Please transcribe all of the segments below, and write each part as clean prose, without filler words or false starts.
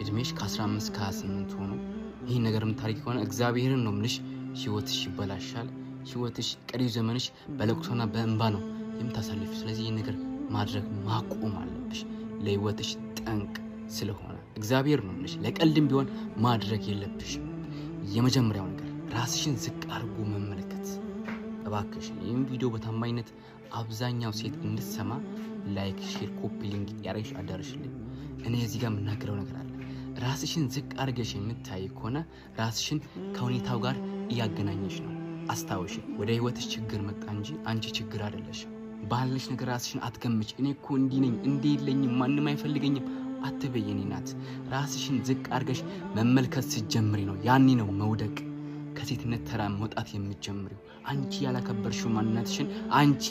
እድሜሽ ከ15 ከ28 ሆኖ ይሄን ነገር ምታሪክ ከሆነ እግዚአብሔርን ነው ምልሽ ህይወትሽ ይበላሻል። ህይወትሽ ቀሪው ዘመንሽ በለቅሶና በእንባ ነው የምታሳልፊው። ስለዚህ ይሄን ነገር ማድረግ ማቆም አለብሽ ለህይወትሽ ጠንቅ ስለሆነ እግዚአብሔር ነው ምልሽ ለቀልድም ቢሆን ማድረግ የለብሽ። የመጀመሪያው ነገር ራስሽን ዝቅ አድርጎ መመልከት። እባክሽ ይሄን ቪዲዮ በታማኝነት አብዛኛው ሴት እንድትሰማ ላይክ ሼር ኮፒ ሊንክ ያረግሽ አዳርሽልኝ። እኔ እዚህ ጋር የምናገረው ነገር አለ። ራስሽን ዝቅ አድርገሽ የምታይ ከሆነ ራስሽን ከሁኔታው ጋር እያገናኘሽ ነው። አስታውሽ ወደ ህይወትሽ ችግር መጣ እንጂ አንቺ ችግር አይደለሽም። ባለሽ ነገር ራስሽን አትገምች። እኔ እኮ እንዲህ ነኝ እንዲህ የለኝም ማንንም አይፈልገኝም አትበይ። የኔ ናት ራስሽን ዝቅ አድርገሽ መመልከት ስትጀምሪ ነው ያኔ ነው መውደቅ ከሴትነት ተራ መውጣት የምትጀምሪው። አንቺ ያላከበርሽው ማንነትሽን አንቺ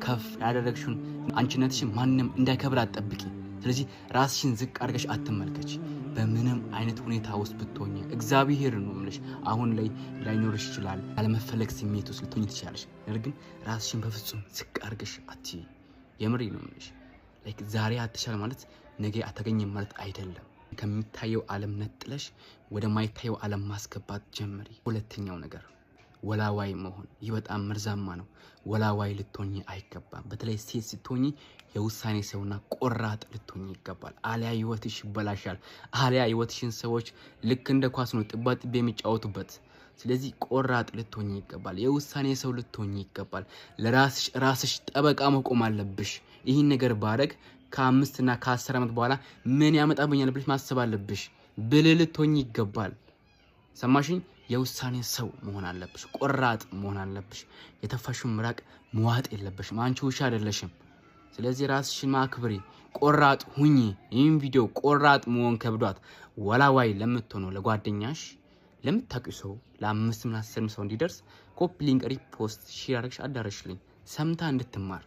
ከፍ ያደረግሽውን አንቺነትሽን ማንንም እንዳይከብር አትጠብቂ። ስለዚህ ራስሽን ዝቅ አድርገሽ አትመልከች። በምንም አይነት ሁኔታ ውስጥ ብትሆኚ እግዚአብሔር ነው ምልሽ አሁን ላይ ላይኖርሽ ይችላል። ያለመፈለግ ስሜት ውስጥ ልትሆኚ ትችላለሽ። ነገር ግን ራስሽን በፍጹም ዝቅ አድርገሽ አትይ። የምሬ ነው ምልሽ ላይክ ዛሬ አትሻል ማለት ነገ አታገኝም ማለት አይደለም። ከሚታየው ዓለም ነጥለሽ ወደ ማይታየው ዓለም ማስገባት ጀምሪ። ሁለተኛው ነገር ወላዋይ መሆን። ይህ በጣም መርዛማ ነው። ወላዋይ ልትሆኚ አይገባም። በተለይ ሴት ስትሆኚ የውሳኔ ሰውና ቆራጥ ልትሆኚ ይገባል። አሊያ ህይወትሽ ይበላሻል። አሊያ ህይወትሽን ሰዎች ልክ እንደ ኳስ ነው ጥባ ጥቤ የሚጫወቱበት። ስለዚህ ቆራጥ ልትሆኚ ይገባል። የውሳኔ ሰው ልትሆኚ ይገባል። ለራስሽ ጠበቃ መቆም አለብሽ። ይህን ነገር ባረግ ከ5 እና ከ10 ዓመት በኋላ ምን ያመጣብኛል ብለሽ ማሰብ አለብሽ። ብልህ ልትሆኚ ይገባል። ሰማሽኝ? የውሳኔ ሰው መሆን አለብሽ። ቆራጥ መሆን አለብሽ። የተፋሽውን ምራቅ መዋጥ የለብሽም። አንቺ ውሻ አይደለሽም። ስለዚህ ራስሽን ማክብሪ። ቆራጥ ሁኚ። ይህን ቪዲዮ ቆራጥ መሆን ከብዷት ወላዋይ ለምትሆነው ለጓደኛሽ ለምታውቂው ሰው ለ5 እና 10 ሰው እንዲደርስ ኮፒ ሊንክ ሪፖስት ሼር አድርገሽ አዳርሽልኝ ሰምታ እንድትማር